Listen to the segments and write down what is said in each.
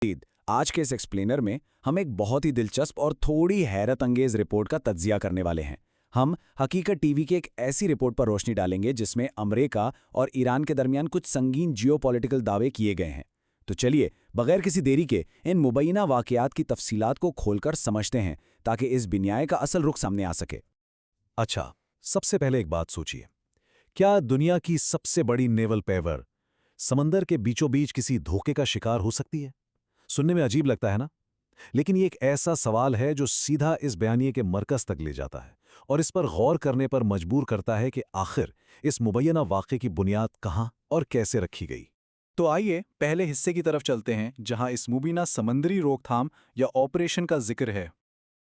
آج کے اس ایکسپلینر میں ہم ایک بہت ہی دلچسپ اور تھوڑی حیرت انگیز رپورٹ کا تجزیہ کرنے والے ہیں۔ ہم حقیقت ٹی وی کے ایک ایسی رپورٹ پر روشنی ڈالیں گے جس میں امریکہ اور ایران کے درمیان کچھ سنگین جیو پولیٹیکل دعوے کیے گئے ہیں۔ تو چلیے بغیر کسی دیری کے ان مبینہ واقعات کی تفصیلات کو کھول کر سمجھتے ہیں تاکہ اس بنیاد کا اصل رخ سامنے آ سکے۔ اچھا، سب سے پہلے ایک بات سوچیے، کیا دنیا کی سب سے بڑی نیول پیور سمندر کے بیچوں بیچ کسی دھوکے کا شکار ہو سکتی ہے؟ سننے میں عجیب لگتا ہے نا؟ لیکن یہ ایک ایسا سوال ہے جو سیدھا اس بیانیے کے مرکز تک لے جاتا ہے اور اس پر غور کرنے پر مجبور کرتا ہے کہ آخر اس مبینہ واقعے کی بنیاد کہاں اور کیسے رکھی گئی۔ تو آئیے پہلے حصے کی طرف چلتے ہیں جہاں اس مبینہ سمندری روک تھام یا آپریشن کا ذکر ہے۔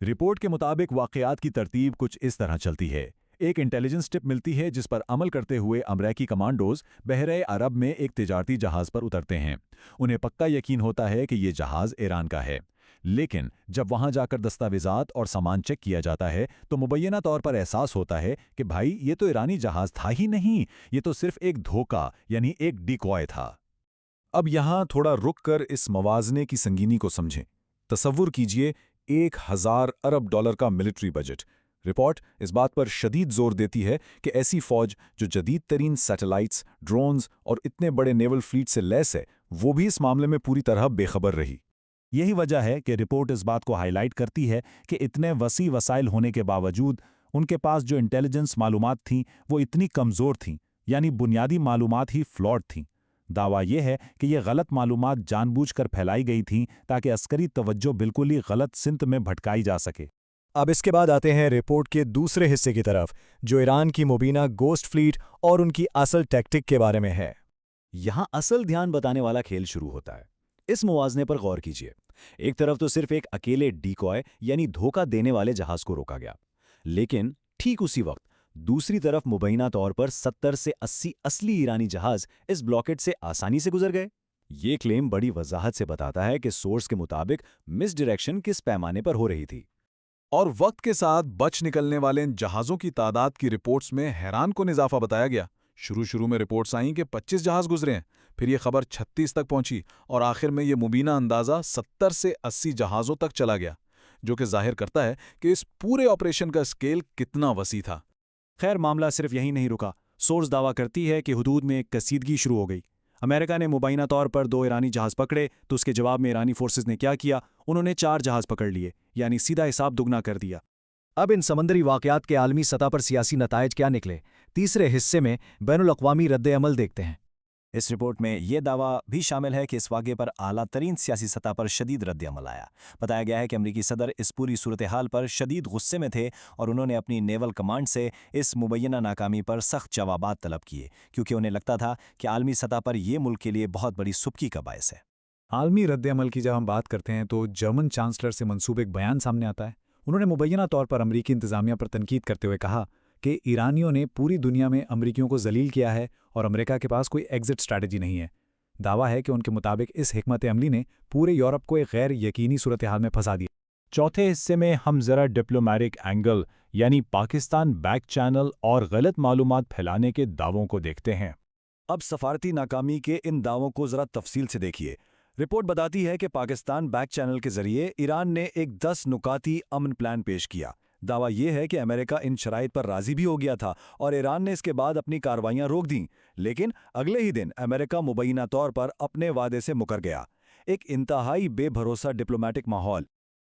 رپورٹ کے مطابق واقعات کی ترتیب کچھ اس طرح چلتی ہے۔ ایک انٹیلیجنس ٹپ ملتی ہے جس پر عمل کرتے ہوئے امریکی کمانڈوز بحیرہ عرب میں ایک تجارتی جہاز پر اترتے ہیں۔ انہیں پکا یقین ہوتا ہے کہ یہ جہاز ایران کا ہے، لیکن جب وہاں جا کر دستاویزات اور سامان چیک کیا جاتا ہے تو مبینہ طور پر احساس ہوتا ہے کہ بھائی یہ تو ایرانی جہاز تھا ہی نہیں، یہ تو صرف ایک دھوکہ یعنی ایک ڈیکوائے تھا۔ اب یہاں تھوڑا رک کر اس موازنے کی سنگینی کو سمجھیں۔ تصور کیجئے 1000 ارب ڈالر کا ملٹری بجٹ۔ رپورٹ اس بات پر شدید زور دیتی ہے کہ ایسی فوج جو جدید ترین سیٹلائٹس، ڈرونز اور اتنے بڑے نیول فلیٹ سے لیس ہے، وہ بھی اس معاملے میں پوری طرح بے خبر رہی۔ یہی وجہ ہے کہ رپورٹ اس بات کو ہائی لائٹ کرتی ہے کہ اتنے وسیع وسائل ہونے کے باوجود ان کے پاس جو انٹیلیجنس معلومات تھیں وہ اتنی کمزور تھیں، یعنی بنیادی معلومات ہی فلاڈ تھیں۔ دعویٰ یہ ہے کہ یہ غلط معلومات جان بوجھ کر پھیلائی گئی تھیں تاکہ عسکری توجہ بالکل ہی غلط سمت میں بھٹکائی جا سکے۔ اب اس کے بعد آتے ہیں رپورٹ کے دوسرے حصے کی طرف جو ایران کی مبینہ گوسٹ فلیٹ اور ان کی اصل ٹیکٹک کے بارے میں ہے۔ یہاں اصل دھیان بتانے والا کھیل شروع ہوتا ہے۔ اس موازنے پر غور کیجیے۔ ایک طرف تو صرف ایک اکیلے ڈیکوائے یعنی دھوکہ دینے والے جہاز کو روکا گیا، لیکن ٹھیک اسی وقت دوسری طرف مبینہ طور پر 70 سے 80 اصلی ایرانی جہاز اس بلاکیڈ سے آسانی سے گزر گئے۔ یہ کلیم بڑی وضاحت سے بتاتا ہے کہ سورس کے مطابق مس ڈائریکشن کس پیمانے پر ہو رہی تھی۔ اور وقت کے ساتھ بچ نکلنے والے ان جہازوں کی تعداد کی رپورٹس میں حیران کن اضافہ بتایا گیا۔ شروع میں رپورٹس آئیں کہ 25 جہاز گزرے ہیں، پھر یہ خبر 36 تک پہنچی اور آخر میں یہ مبینہ اندازہ 70 سے 80 جہازوں تک چلا گیا، جو کہ ظاہر کرتا ہے کہ اس پورے آپریشن کا اسکیل کتنا وسیع تھا۔ خیر معاملہ صرف یہیں نہیں رکا۔ سورس دعویٰ کرتی ہے کہ حدود میں ایک کشیدگی شروع ہو گئی۔ امریکہ نے مبینہ طور پر 2 ایرانی جہاز پکڑے تو اس کے جواب میں ایرانی فورسز نے کیا کیا؟ انہوں نے 4 جہاز پکڑ لیے، یعنی سیدھا حساب دگنا کر دیا۔ اب ان سمندری واقعات کے عالمی سطح پر سیاسی نتائج کیا نکلے؟ تیسرے حصے میں بین الاقوامی رد عمل دیکھتے ہیں۔ اس رپورٹ میں یہ دعویٰ بھی شامل ہے کہ اس واقعے پر اعلیٰ ترین سیاسی سطح پر شدید رد عمل آیا۔ بتایا گیا ہے کہ امریکی صدر اس پوری صورتحال پر شدید غصے میں تھے اور انہوں نے اپنی نیول کمانڈ سے اس مبینہ ناکامی پر سخت جوابات طلب کیے، کیونکہ انہیں لگتا تھا کہ عالمی سطح پر یہ ملک کے لیے بہت بڑی سبکی کا باعث ہے۔ عالمی رد عمل کی جب ہم بات کرتے ہیں تو جرمن چانسلر سے منسوب ایک بیان سامنے آتا ہے۔ انہوں نے مبینہ طور پر امریکی انتظامیہ پر تنقید کرتے ہوئے کہا کہ ایرانیوں نے پوری دنیا میں امریکیوں کو ذلیل کیا ہے اور امریکہ کے پاس کوئی ایگزٹ اسٹریٹجی نہیں ہے۔ دعویٰ ہے کہ ان کے مطابق اس حکمت عملی نے پورے یورپ کو ایک غیر یقینی صورتحال میں پھنسا دیا۔ چوتھے حصے میں ہم ذرا ڈپلومیٹک اینگل یعنی پاکستان بیک چینل اور غلط معلومات پھیلانے کے دعووں کو دیکھتے ہیں۔ اب سفارتی ناکامی کے ان دعووں کو ذرا تفصیل سے دیکھیے۔ رپورٹ بتاتی ہے کہ پاکستان بیک چینل کے ذریعے ایران نے ایک 10 نکاتی امن پلان پیش کیا۔ دعویٰ یہ ہے کہ امریکہ ان شرائط پر راضی بھی ہو گیا تھا اور ایران نے اس کے بعد اپنی کارروائیاں روک دیں، لیکن اگلے ہی دن امریکہ مبینہ طور پر اپنے وعدے سے مکر گیا۔ ایک انتہائی بے بھروسہ ڈپلومیٹک ماحول۔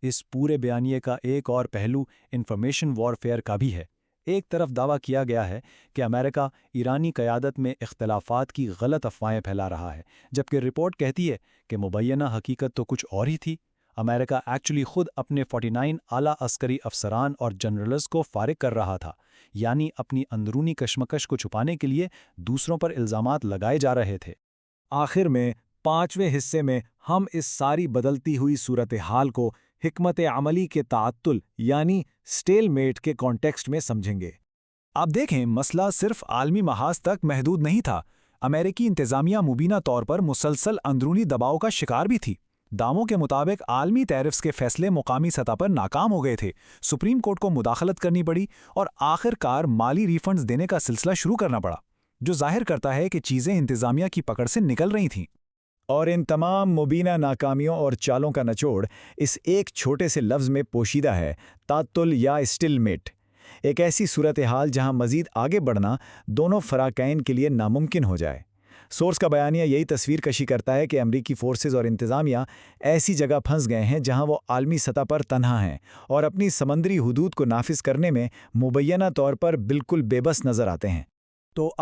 اس پورے بیانیے کا ایک اور پہلو انفارمیشن وارفیئر کا بھی ہے۔ ایک طرف دعویٰ کیا گیا ہے کہ امریکہ ایرانی قیادت میں اختلافات کی غلط افواہیں پھیلا رہا ہے، جبکہ رپورٹ کہتی ہے کہ مبینہ حقیقت تو کچھ اور ہی تھی۔ امریکہ ایکچولی خود اپنے 49 اعلیٰ عسکری افسران اور جنرلز کو فارغ کر رہا تھا، یعنی اپنی اندرونی کشمکش کو چھپانے کے لیے دوسروں پر الزامات لگائے جا رہے تھے۔ آخر میں 5ویں حصے میں ہم اس ساری بدلتی ہوئی صورتحال کو حکمت عملی کے تعطل یعنی سٹیل میٹ کے کانٹیکسٹ میں سمجھیں گے۔ اب دیکھیں، مسئلہ صرف عالمی محاذ تک محدود نہیں تھا۔ امریکی انتظامیہ مبینہ طور پر مسلسل اندرونی دباؤ کا شکار بھی تھی۔ دعووں کے مطابق عالمی ٹیرفز کے فیصلے مقامی سطح پر ناکام ہو گئے تھے، سپریم کورٹ کو مداخلت کرنی پڑی اور آخر کار مالی ریفنڈز دینے کا سلسلہ شروع کرنا پڑا، جو ظاہر کرتا ہے کہ چیزیں انتظامیہ کی پکڑ سے نکل رہی تھیں۔ اور ان تمام مبینہ ناکامیوں اور چالوں کا نچوڑ اس ایک چھوٹے سے لفظ میں پوشیدہ ہے، تعطل یا اسٹل میٹ۔ ایک ایسی صورتحال جہاں مزید آگے بڑھنا دونوں فریقین کے لیے ناممکن ہو جائے۔ سورس کا بیانیہ یہی تصویر کشی کرتا ہے کہ امریکی فورسز اور انتظامیہ ایسی جگہ پھنس گئے ہیں جہاں وہ عالمی سطح پر تنہا ہیں اور اپنی سمندری حدود کو نافذ کرنے میں مبینہ طور پر بالکل بے بس نظر آتے ہیں۔ تو